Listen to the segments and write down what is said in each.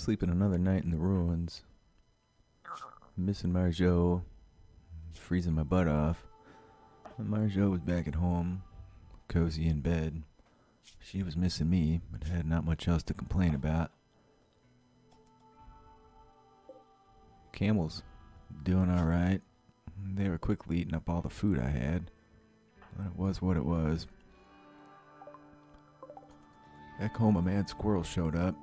Sleeping another night in the ruins. Missing Marjot. Freezing my butt off. Marjot was back at home, cozy in bed. She was missing me, but had not much else to complain about. Camels, doing alright. They were quickly eating up all the food I had, but it was what it was. Back home, a mad squirrel showed up,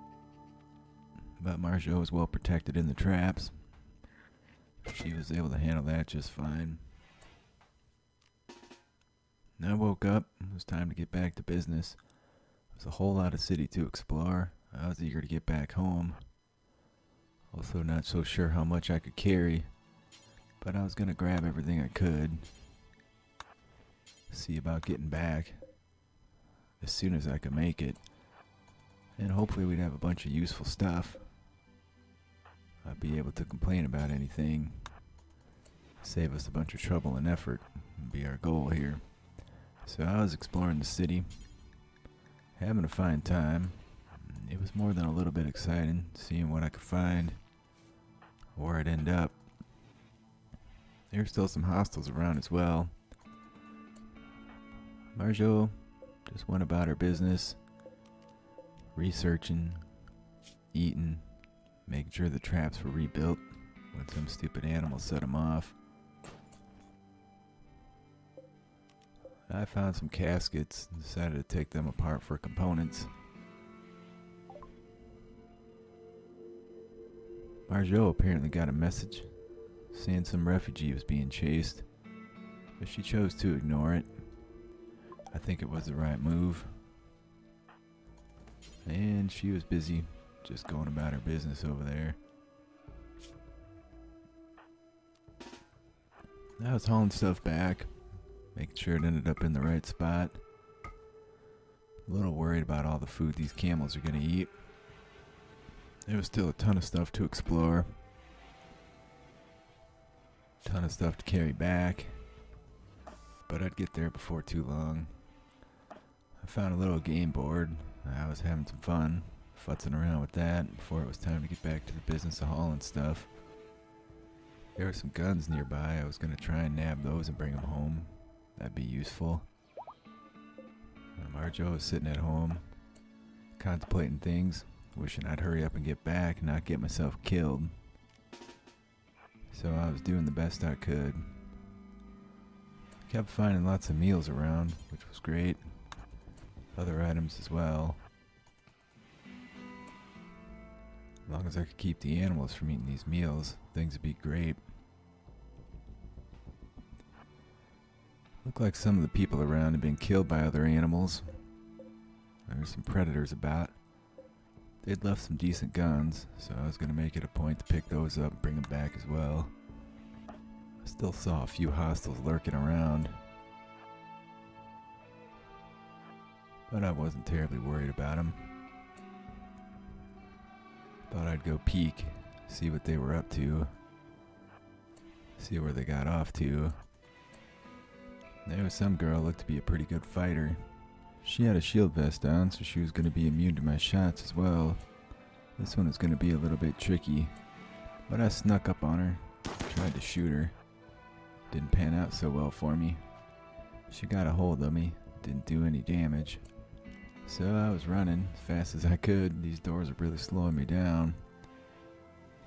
but Marjot was well protected in the traps. She was able to handle that just fine. I woke up. It was time to get back to business. There was a whole lot of city to explore. I was eager to get back home. Also not so sure how much I could carry, but I was going to grab everything I could. See about getting back as soon as I could make it. And hopefully we'd have a bunch of useful stuff. I'd be able to complain about anything. Save us a bunch of trouble and effort would be our goal here. So I was exploring the city, having a fine time. It was more than a little bit exciting, seeing what I could find, where I'd end up. There were still some hostiles around as well. Marjot just went about her business, researching, eating, making sure the traps were rebuilt when some stupid animal set them off. I found some caskets and decided to take them apart for components. Marjot apparently got a message saying some refugee was being chased, but she chose to ignore it. I think it was the right move. And she was busy just going about her business over there. I was hauling stuff back, making sure it ended up in the right spot. A little worried about all the food these camels are going to eat. There was still a ton of stuff to explore. Ton of stuff to carry back. But I'd get there before too long. I found a little game board. I was having some fun futzing around with that before it was time to get back to the business of hauling stuff. There were some guns nearby. I was going to try and nab those and bring them home. That'd be useful. Marjot was sitting at home, contemplating things, wishing I'd hurry up and get back and not get myself killed. So I was doing the best I could. Kept finding lots of meals around, which was great. Other items as well. As long as I could keep the animals from eating these meals, things would be great. Looked like some of the people around had been killed by other animals. There were some predators about. They'd left some decent guns, so I was going to make it a point to pick those up and bring them back as well. I still saw a few hostiles lurking around, but I wasn't terribly worried about them. Thought I'd go peek, see what they were up to, see where they got off to. There was some girl looked to be a pretty good fighter. She had a shield vest on, so she was going to be immune to my shots as well. This one was going to be a little bit tricky, but I snuck up on her, tried to shoot her. Didn't pan out so well for me. She got a hold of me, didn't do any damage. So I was running as fast as I could. These doors were really slowing me down.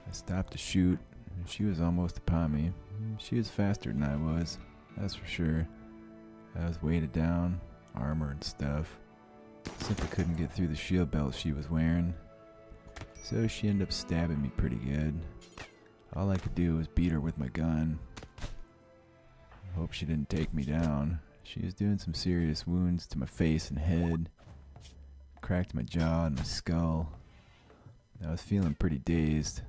I stopped to shoot, and she was almost upon me. She was faster than I was, that's for sure. I was weighted down, armor and stuff. Simply couldn't get through the shield belt she was wearing. So she ended up stabbing me pretty good. All I could do was beat her with my gun. Hope she didn't take me down. She was doing some serious wounds to my face and head. Cracked my jaw and my skull. I was feeling pretty dazed.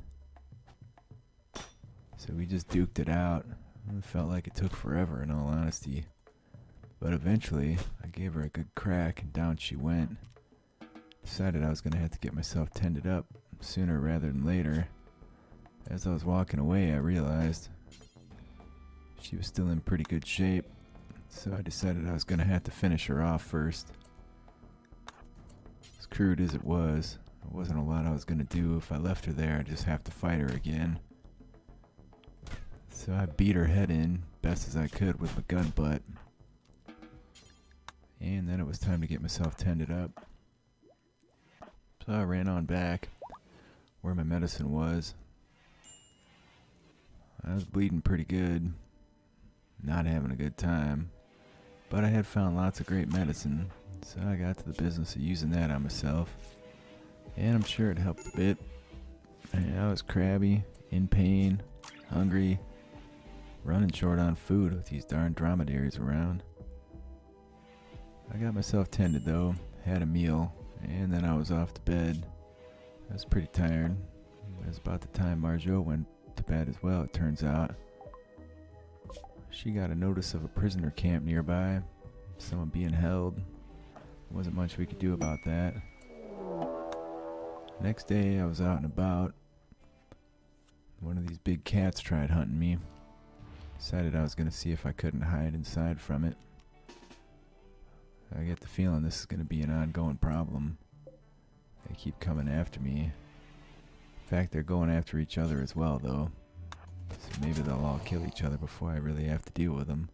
So we just duked it out. It felt like it took forever, in all honesty. But eventually, I gave her a good crack and down she went. Decided I was going to have to get myself tended up sooner rather than later. As I was walking away, I realized she was still in pretty good shape. So I decided I was going to have to finish her off first. As crude as it was, There wasn't a lot I was gonna do. If I left her there, I'd just have to fight her again. So I beat her head in best as I could with my gun butt. And then it was time to get myself tended up. So I ran on back where my medicine was. I was bleeding pretty good, not having a good time, but I had found lots of great medicine, so I got to the business of using that on myself, and I'm sure it helped a bit. I was crabby, in pain, hungry, running short on food with these darn dromedaries around. I got myself tended though, had a meal, and then I was off to bed. I was pretty tired. It was about the time Marjot went to bed as well, it turns out. She got a notice of a prisoner camp nearby, someone being held. There wasn't much we could do about that. Next day I was out and about. One of these big cats tried hunting me. Decided I was going to see if I couldn't hide inside from it. I get the feeling this is going to be an ongoing problem. They keep coming after me. In fact, they're going after each other as well, though. So maybe they'll all kill each other before I really have to deal with them.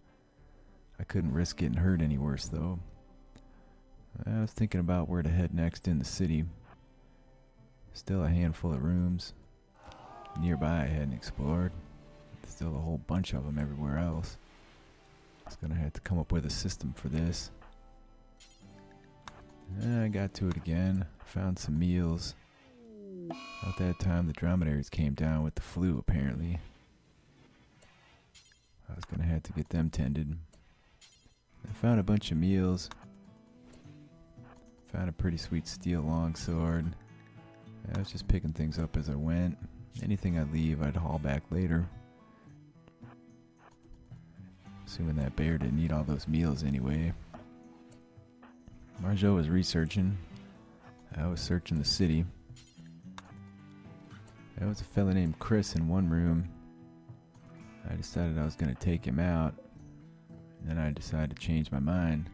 I couldn't risk getting hurt any worse, though. I was thinking about where to head next in the city. Still a handful of rooms. Nearby I hadn't explored. Still a whole bunch of them everywhere else. I was going to have to come up with a system for this. I got to it again. Found some meals. About that time the dromedaries came down with the flu, apparently. I was going to have to get them tended. I found a bunch of meals. Found a pretty sweet steel longsword. I was just picking things up as I went. Anything I'd leave, I'd haul back later. Assuming that bear didn't eat all those meals anyway. Marjot was researching. I was searching the city. There was a fella named Chris in one room. I decided I was going to take him out. And then I decided to change my mind.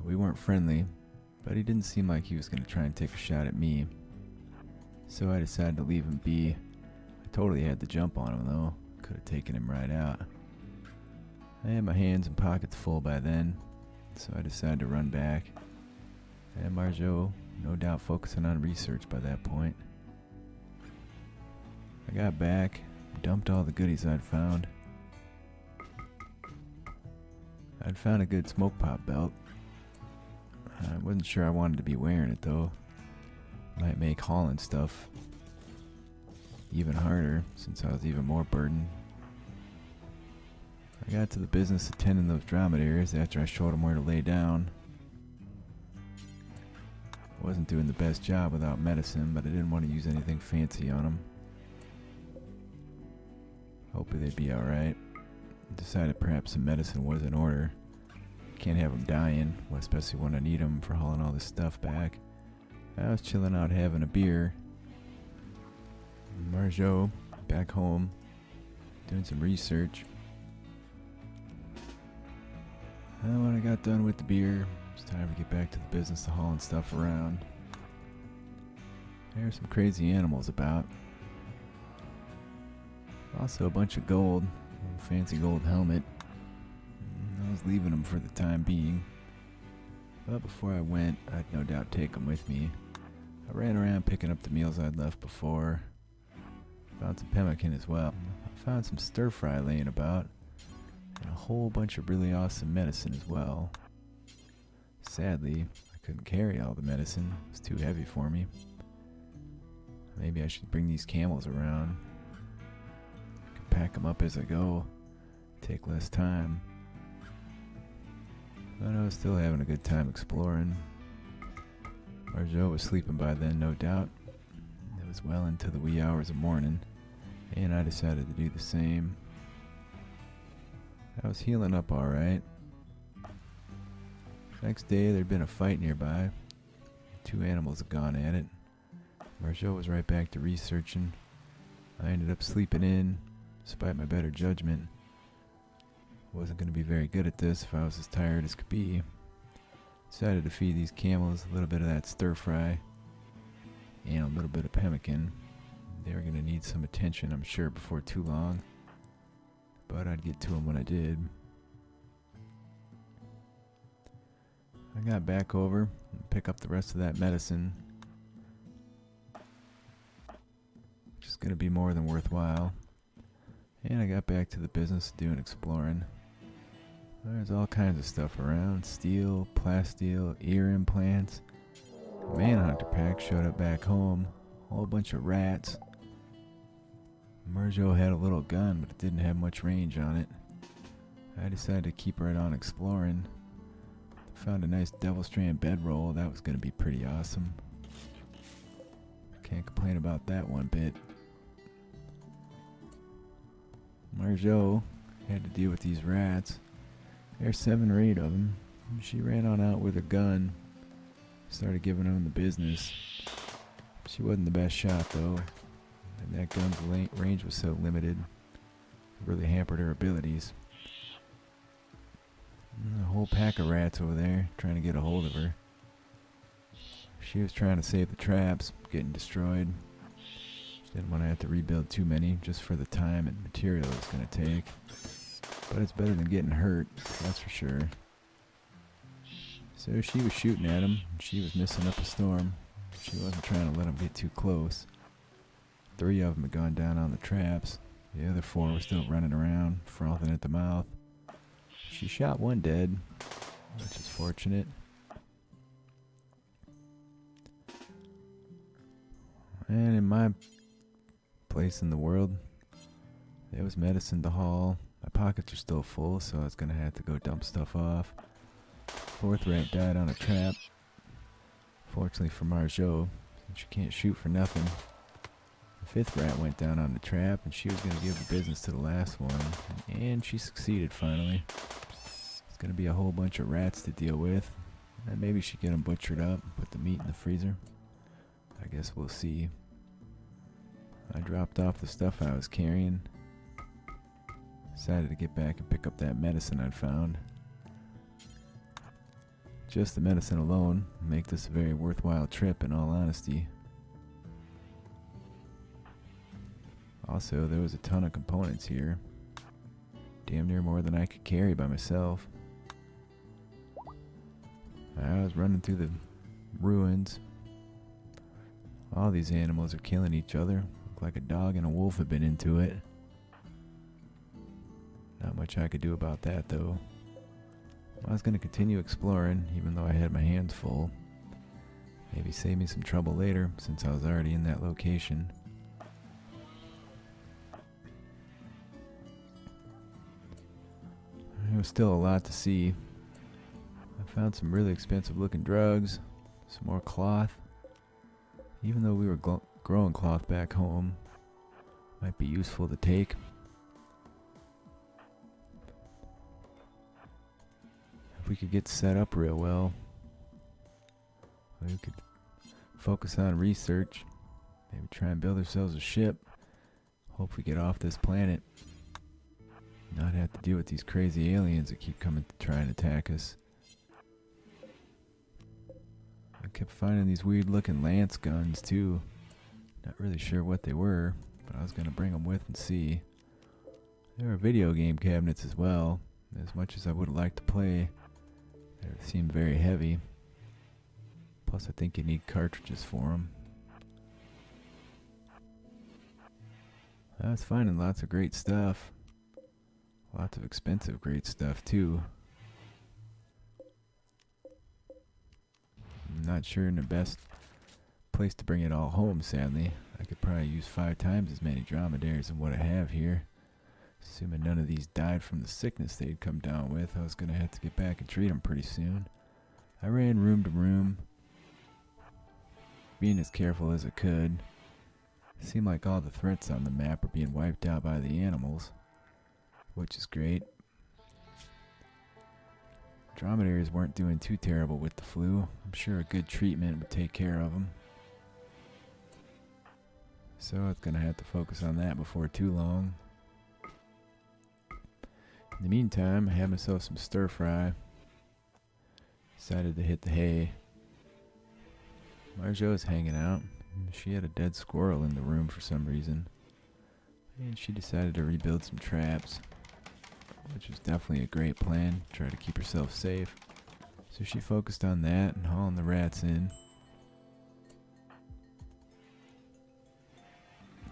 We weren't friendly, but he didn't seem like he was going to try and take a shot at me. So I decided to leave him be. I totally had the jump on him though. Could have taken him right out. I had my hands and pockets full by then, so I decided to run back. And Marjot, no doubt focusing on research by that point. I got back, dumped all the goodies I'd found. I'd found a good smoke pop belt. I wasn't sure I wanted to be wearing it though. Might make hauling stuff even harder since I was even more burdened. I got to the business of tending those dromedaries after I showed them where to lay down. I wasn't doing the best job without medicine, but I didn't want to use anything fancy on them. Hopefully they'd be alright. Decided perhaps some medicine was in order. Can't have them dying, especially when I need them for hauling all this stuff back. I was chilling out having a beer. Marjot, back home, doing some research. And when I got done with the beer, it was time to get back to the business of hauling stuff around. There were some crazy animals about. Also a bunch of gold, a fancy gold helmet. I was leaving them for the time being. But before I went, I'd no doubt take them with me. I ran around picking up the meals I'd left before. Found some pemmican as well. I found some stir fry laying about. And a whole bunch of really awesome medicine as well. Sadly, I couldn't carry all the medicine. It was too heavy for me. Maybe I should bring these camels around. I can pack them up as I go. Take less time. But I was still having a good time exploring. Marjot was sleeping by then, no doubt. It was well into the wee hours of morning, and I decided to do the same. I was healing up alright. Next day, there'd been a fight nearby. Two animals had gone at it. Marjot was right back to researching. I ended up sleeping in, despite my better judgment. Wasn't going to be very good at this if I was as tired as could be. Decided to feed these camels a little bit of that stir fry and a little bit of pemmican. They were going to need some attention, I'm sure, before too long. But I'd get to them when I did. I got back over and pick up the rest of that medicine. Which is going to be more than worthwhile. And I got back to the business of doing exploring. There's all kinds of stuff around. Steel, plasteel, ear implants. A manhunter pack showed up back home. A whole bunch of rats. Marjot had a little gun, but it didn't have much range on it. I decided to keep right on exploring. Found a nice double strand bedroll. That was going to be pretty awesome. Can't complain about that one bit. Marjot had to deal with these rats. There's 7 or 8 of them. She ran on out with a gun. Started giving them the business. She wasn't the best shot though. And that gun's range was so limited. It really hampered her abilities. And a whole pack of rats over there trying to get a hold of her. She was trying to save the traps, getting destroyed. She didn't want to have to rebuild too many just for the time and material it's going to take. But it's better than getting hurt, that's for sure. So she was shooting at him, and she was missing up a storm. She wasn't trying to let him get too close. 3 of them had gone down on the traps. The other 4 were still running around, frothing at the mouth. She shot one dead, which is fortunate. And in my place in the world, there was medicine to haul. My pockets are still full, so I was going to have to go dump stuff off. 4th rat died on a trap. Fortunately for Marjot, she can't shoot for nothing. The 5th rat went down on the trap, and she was going to give the business to the last one. And she succeeded finally. It's going to be a whole bunch of rats to deal with. And maybe she get them butchered up and put the meat in the freezer. I guess we'll see. I dropped off the stuff I was carrying. Decided to get back and pick up that medicine I'd found. Just the medicine alone will make this a very worthwhile trip, in all honesty. Also, there was a ton of components here. Damn near more than I could carry by myself. I was running through the ruins. All these animals are killing each other. Looked like a dog and a wolf had been into it. Not much I could do about that though. I was going to continue exploring, even though I had my hands full. Maybe save me some trouble later, since I was already in that location. There was still a lot to see. I found some really expensive looking drugs, some more cloth. Even though we were growing cloth back home, might be useful to take. If we could get set up real well, we could focus on research, maybe try and build ourselves a ship. Hope we get off this planet. Not have to deal with these crazy aliens that keep coming to try and attack us. I kept finding these weird looking lance guns too. Not really sure what they were, but I was going to bring them with and see. There are video game cabinets as well. As much as I would have liked to play, they seem very heavy. Plus I think you need cartridges for them. I was finding lots of great stuff. Lots of expensive great stuff too. I'm not sure in the best place to bring it all home, sadly. I could probably use 5 times as many dromedaries than what I have here. Assuming none of these died from the sickness they'd come down with, I was going to have to get back and treat them pretty soon. I ran room to room, being as careful as I could. It seemed like all the threats on the map were being wiped out by the animals, which is great. Dromedaries weren't doing too terrible with the flu. I'm sure a good treatment would take care of them. So I was going to have to focus on that before too long. In the meantime, I had myself some stir fry. Decided to hit the hay. Marjot was hanging out. She had a dead squirrel in the room for some reason. And she decided to rebuild some traps, which was definitely a great plan. Try to keep herself safe. So she focused on that and hauling the rats in.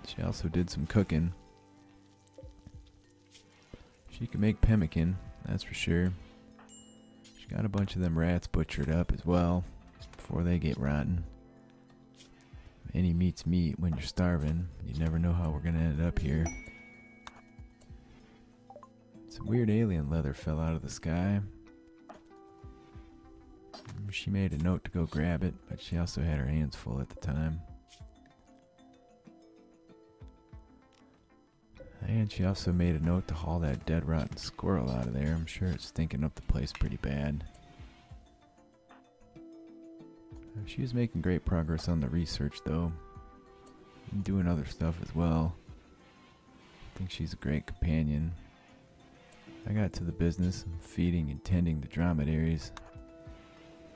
She also did some cooking. She can make pemmican, that's for sure. She got a bunch of them rats butchered up as well, before they get rotten. Any meat's meat when you're starving. You never know how we're gonna end up here. Some weird alien leather fell out of the sky. She made a note to go grab it, but she also had her hands full at the time. And she also made a note to haul that dead rotten squirrel out of there. I'm sure it's stinking up the place pretty bad. She was making great progress on the research though. And doing other stuff as well. I think she's a great companion. I got to the business of feeding and tending the dromedaries.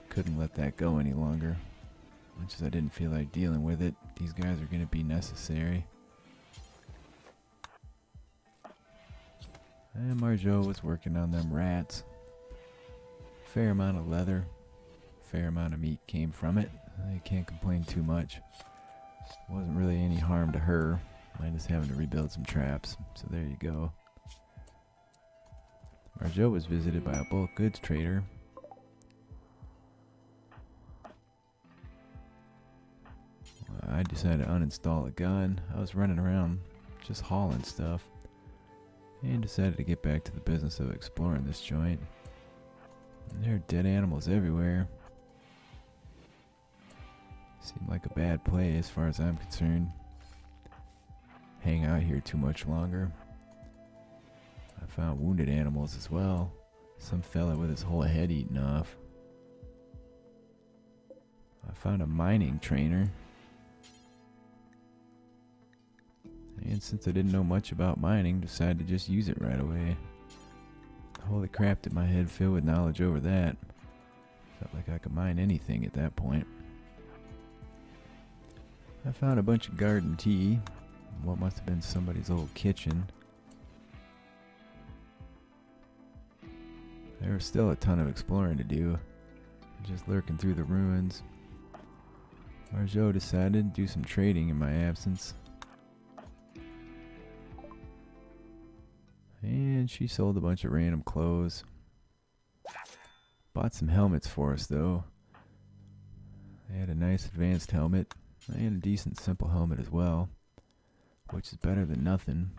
Couldn't let that go any longer. Much as I didn't feel like dealing with it, these guys are going to be necessary. And Marjot was working on them rats. Fair amount of leather, fair amount of meat came from it. I can't complain too much. Wasn't really any harm to her. Minus having to rebuild some traps. So there you go. Marjot was visited by a bulk goods trader. I decided to uninstall a gun. I was running around just hauling stuff. And decided to get back to the business of exploring this joint. And there are dead animals everywhere. Seemed like a bad play as far as I'm concerned. Hang out here too much longer. I found wounded animals as well. Some fella with his whole head eaten off. I found a mining trainer. And since I didn't know much about mining, decided to just use it right away. Holy crap, did my head fill with knowledge over that. Felt like I could mine anything at that point. I found a bunch of garden tea. What must have been somebody's old kitchen. There was still a ton of exploring to do. Just lurking through the ruins. Marjot decided to do some trading in my absence. And she sold a bunch of random clothes. Bought some helmets for us though. They had a nice advanced helmet and a decent simple helmet as well, which is better than nothing.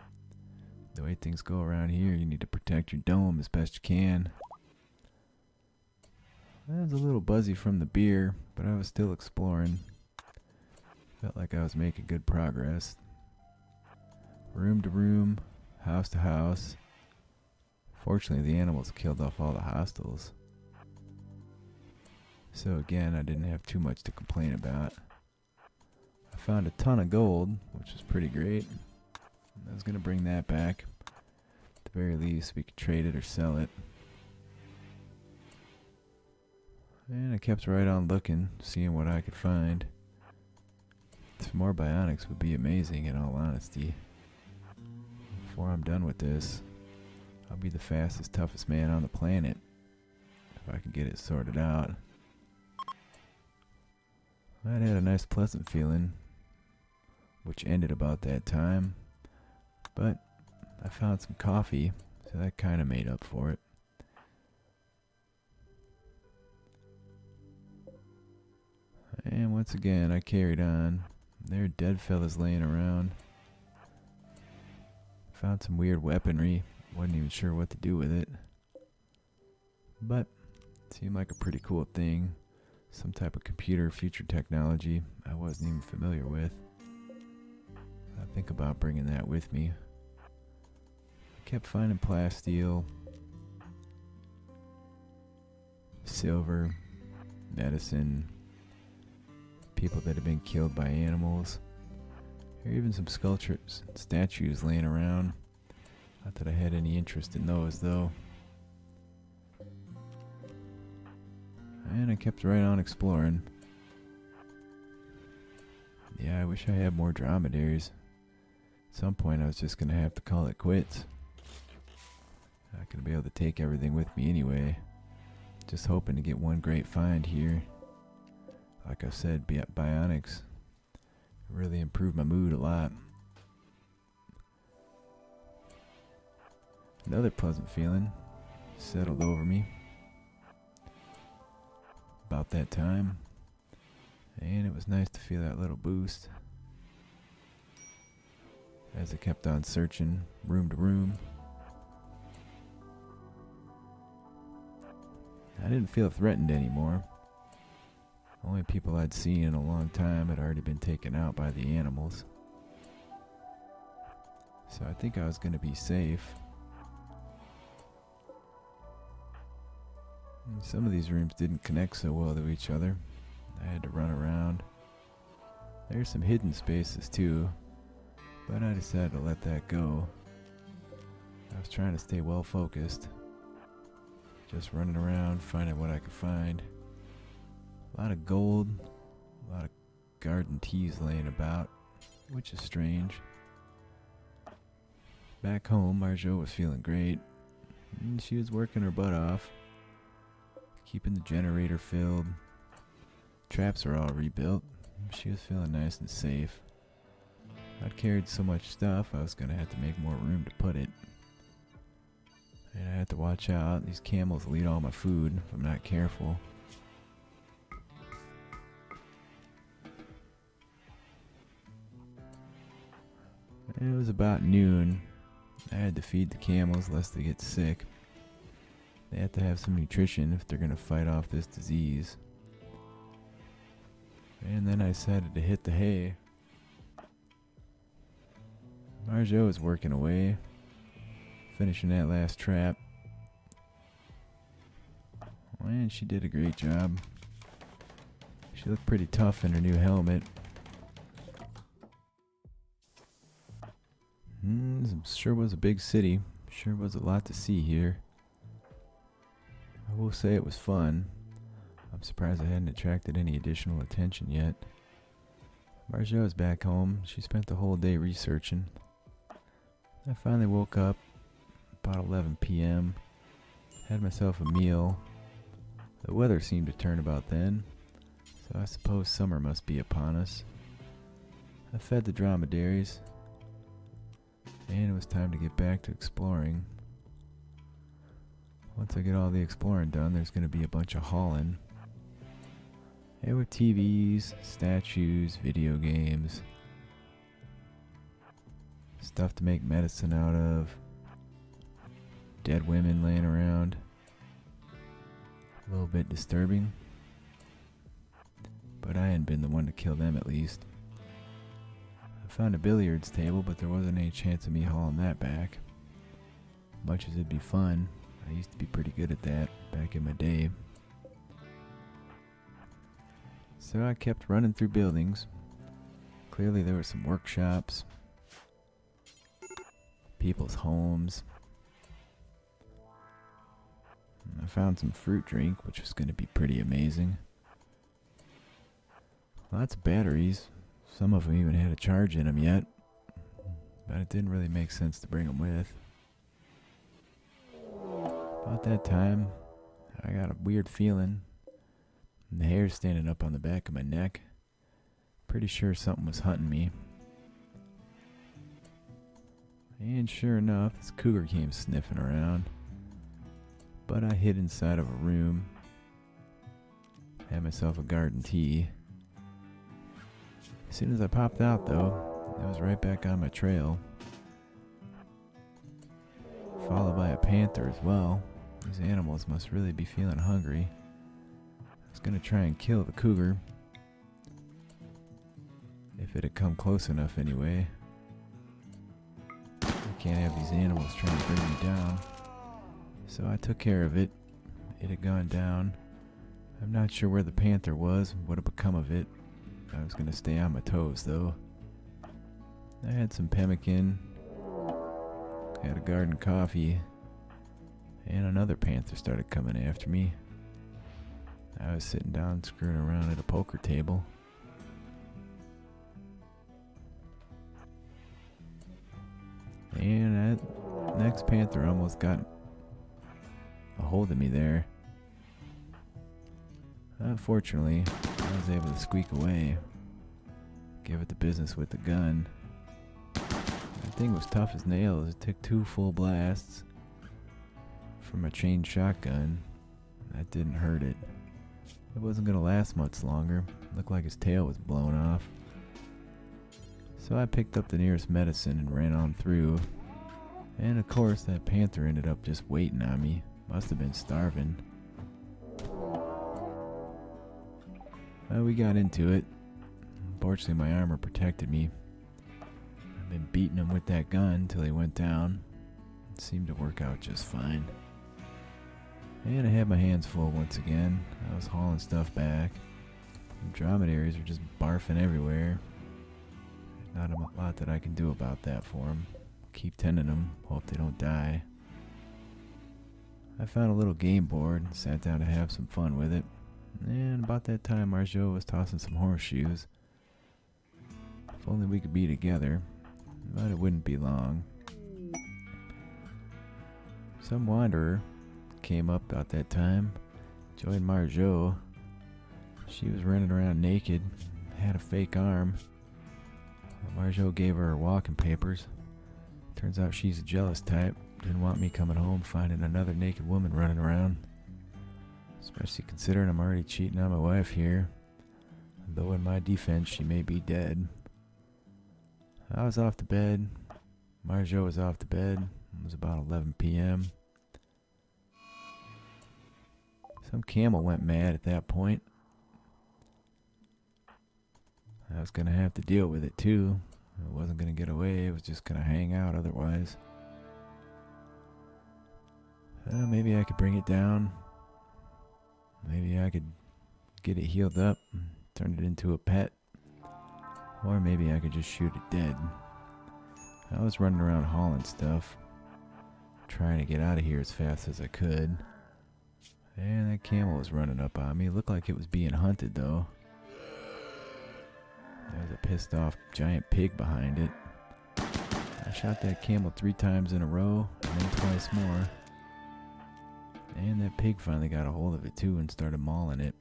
The way things go around here, you need to protect your dome as best you can. I was a little buzzy from the beer, but I was still exploring. Felt like I was making good progress. Room to room, house to house. Fortunately, the animals killed off all the hostiles. So again, I didn't have too much to complain about. I found a ton of gold, which was pretty great. I was going to bring that back. At the very least, we could trade it or sell it. And I kept right on looking, seeing what I could find. Some more bionics would be amazing, in all honesty. Before I'm done with this, I'll be the fastest, toughest man on the planet. If I can get it sorted out. I had a nice pleasant feeling, which ended about that time. But I found some coffee, so that kind of made up for it. And once again, I carried on. There are dead fellas laying around. Found some weird weaponry. Wasn't even sure what to do with it. But it seemed like a pretty cool thing. Some type of computer future technology I wasn't even familiar with. I think about bringing that with me. I kept finding plasteel, silver, medicine, people that have been killed by animals. There are even some sculptures and statues laying around. Not that I had any interest in those though. And I kept right on exploring. Yeah, I wish I had more dromedaries. At some point I was just gonna have to call it quits. Not gonna be able to take everything with me anyway. Just hoping to get one great find here. Like I said, bionics really improved my mood a lot. Another pleasant feeling settled over me about that time, and it was nice to feel that little boost as I kept on searching room to room. I didn't feel threatened anymore. Only people I'd seen in a long time had already been taken out by the animals. So I think I was going to be safe. And some of these rooms didn't connect so well to each other. I had to run around. There's some hidden spaces too, but I decided to let that go. I was trying to stay well focused. Just running around, finding what I could find. A lot of gold, a lot of garden teas laying about, which is strange. Back home, Marjot was feeling great. And she was working her butt off, keeping the generator filled. Traps are all rebuilt. She was feeling nice and safe. I'd carried so much stuff, I was going to have to make more room to put it. And I had to watch out. These camels will eat all my food if I'm not careful. It was about noon. I had to feed the camels lest they get sick. They have to have some nutrition if they're going to fight off this disease. And then I decided to hit the hay. Marjot was working away, finishing that last trap. And she did a great job. She looked pretty tough in her new helmet. Sure was a big city. Sure was a lot to see here. I will say it was fun. I'm surprised I hadn't attracted any additional attention yet. Marjot is back home. She spent the whole day researching. I finally woke up about 11 p.m. Had myself a meal. The weather seemed to turn about then, so I suppose summer must be upon us. I fed the dromedaries, and it was time to get back to exploring. Once I get all the exploring done, there's going to be a bunch of hauling. There were TVs, statues, video games, stuff to make medicine out of, dead women laying around. A little bit disturbing, but I hadn't been the one to kill them at least. I found a billiards table, but there wasn't any chance of me hauling that back. Much as it'd be fun, I used to be pretty good at that back in my day. So I kept running through buildings. Clearly there were some workshops, people's homes. I found some fruit drink, which was going to be pretty amazing. Lots of batteries. Some of them even had a charge in them yet, but it didn't really make sense to bring them with. About that time, I got a weird feeling. The hair's standing up on the back of my neck. Pretty sure something was hunting me. And sure enough, this cougar came sniffing around. But I hid inside of a room. Had myself a garden tea. As soon as I popped out though, I was right back on my trail. Followed by a panther as well. These animals must really be feeling hungry. I was going to try and kill the cougar. If it had come close enough anyway. I can't have these animals trying to bring me down. So I took care of it. It had gone down. I'm not sure where the panther was, what had become of it. I was going to stay on my toes though. I had some pemmican. Had a garden coffee. And another panther started coming after me. I was sitting down screwing around at a poker table. And that next panther almost got a hold of me there. Unfortunately, I was able to squeak away. Give it the business with the gun. That thing was tough as nails. It took 2 full blasts from a chain shotgun. That didn't hurt it. It wasn't going to last much longer. Looked like his tail was blown off. So I picked up the nearest medicine and ran on through. And of course, that panther ended up just waiting on me. Must have been starving. Well, we got into it. Unfortunately, my armor protected me. I've been beating him with that gun until he went down. It seemed to work out just fine. And I had my hands full once again. I was hauling stuff back. The dromedaries are just barfing everywhere. There's not a lot that I can do about that for them. Keep tending them, hope they don't die. I found a little game board and sat down to have some fun with it. And about that time, Marjot was tossing some horseshoes. If only we could be together, but it wouldn't be long. Some wanderer came up about that time, joined Marjot. She was running around naked, had a fake arm. Marjot gave her walking papers. Turns out she's a jealous type. Didn't want me coming home finding another naked woman running around. Especially considering I'm already cheating on my wife here. Though in my defense, she may be dead. I was off to bed. Marjot was off to bed. It was about 11 p.m. Some camel went mad at that point. I was going to have to deal with it too. It wasn't going to get away. It was just going to hang out otherwise. Maybe I could bring it down. Maybe I could get it healed up and turn it into a pet. Or maybe I could just shoot it dead. I was running around hauling stuff, trying to get out of here as fast as I could. And that camel was running up on me. It looked like it was being hunted though. There was a pissed off giant pig behind it. I shot that camel 3 times in a row and then twice more. And that pig finally got a hold of it too and started mauling it.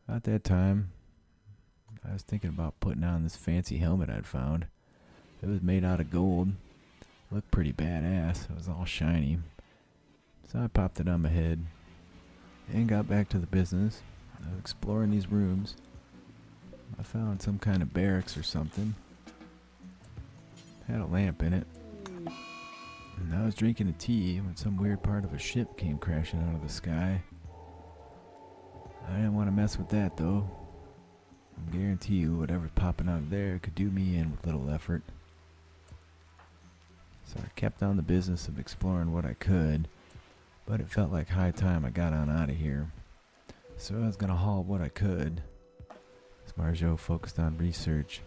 At that time, I was thinking about putting on this fancy helmet I'd found. It was made out of gold. Looked pretty badass. It was all shiny. So I popped it on my head and got back to the business of exploring these rooms. I found some kind of barracks or something. Had a lamp in it. And I was drinking a tea when some weird part of a ship came crashing out of the sky. I didn't want to mess with that though. I guarantee you whatever's popping out of there could do me in with little effort. So I kept on the business of exploring what I could, but it felt like high time I got on out of here. So I was going to haul what I could. As Marjot focused on research.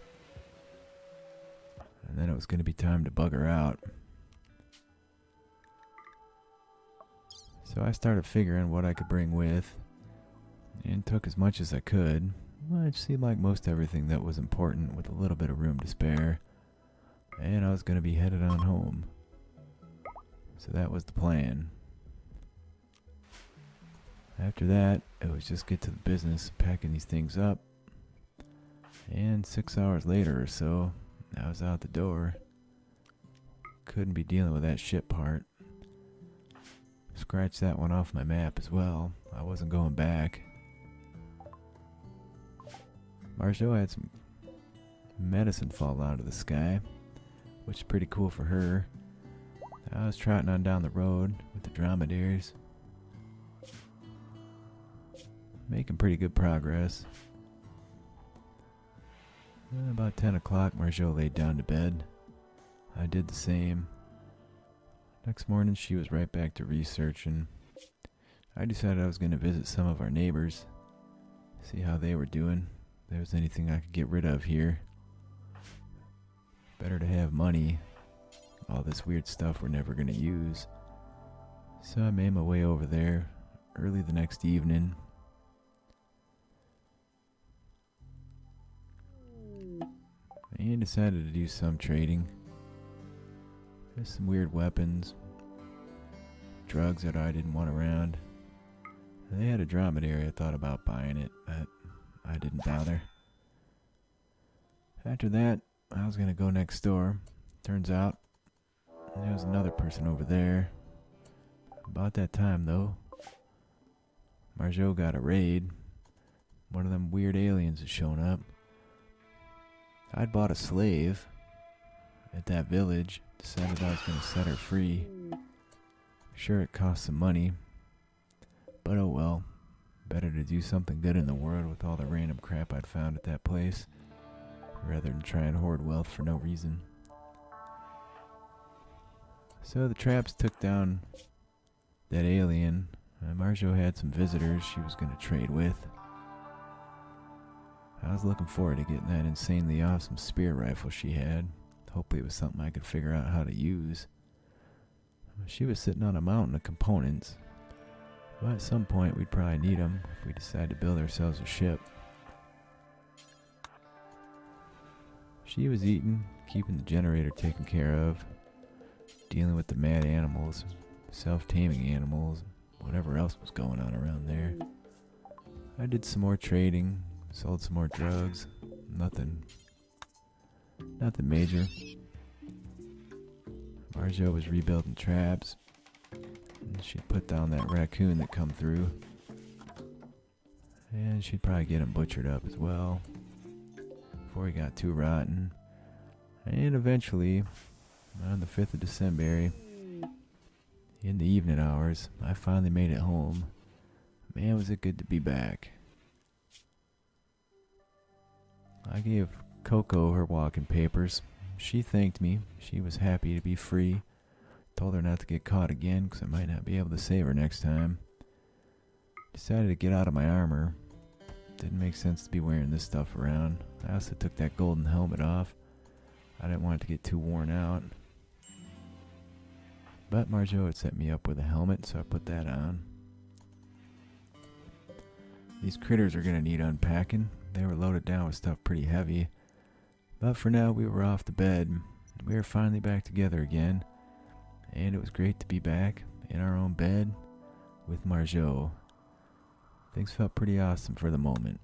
And then it was going to be time to bugger out. So I started figuring what I could bring with, and took as much as I could. Well, it seemed like most everything that was important with a little bit of room to spare. And I was going to be headed on home. So that was the plan. After that, it was just get to the business of packing these things up. And 6 hours later or so, I was out the door. Couldn't be dealing with that shit part. Scratched that one off my map as well. I wasn't going back. Marjot had some medicine fall out of the sky, which is pretty cool for her. I was trotting on down the road with the dromedaries. Making pretty good progress. About 10 o'clock, Marjot laid down to bed. I did the same. Next morning, she was right back to researching. I decided I was going to visit some of our neighbors, see how they were doing, if there was anything I could get rid of here. Better to have money. All this weird stuff we're never going to use. So I made my way over there early the next evening. And decided to do some trading. There's some weird weapons, drugs that I didn't want around. They had a dromedary. I thought about buying it, but I didn't bother. After that, I was going to go next door. Turns out, there was another person over there. About that time, though, Marjot got a raid. One of them weird aliens had shown up. I'd bought a slave at that village. Decided I was going to set her free. Sure, it cost some money. But oh well. Better to do something good in the world with all the random crap I'd found at that place, rather than try and hoard wealth for no reason. So the traps took down that alien. Marjot had some visitors she was going to trade with. I was looking forward to getting that insanely awesome spear rifle she had. Hopefully it was something I could figure out how to use. She was sitting on a mountain of components. But at some point we'd probably need them if we decide to build ourselves a ship. She was eating, keeping the generator taken care of, dealing with the mad animals, self-taming animals, whatever else was going on around there. I did some more trading, sold some more drugs, nothing major. Marjot was rebuilding traps. She'd put down that raccoon that come through. And she'd probably get him butchered up as well before he got too rotten. And eventually, on the 5th of December, in the evening hours, I finally made it home. Man, was it good to be back. I gave Coco her walking papers. She thanked me. She was happy to be free. Told her not to get caught again because I might not be able to save her next time. Decided to get out of my armor. Didn't make sense to be wearing this stuff around. I also took that golden helmet off. I didn't want it to get too worn out. But Marjot had set me up with a helmet, so I put that on. These critters are going to need unpacking. They were loaded down with stuff pretty heavy. But for now, we were off to bed. We were finally back together again. And it was great to be back in our own bed with Marjot. Things felt pretty awesome for the moment.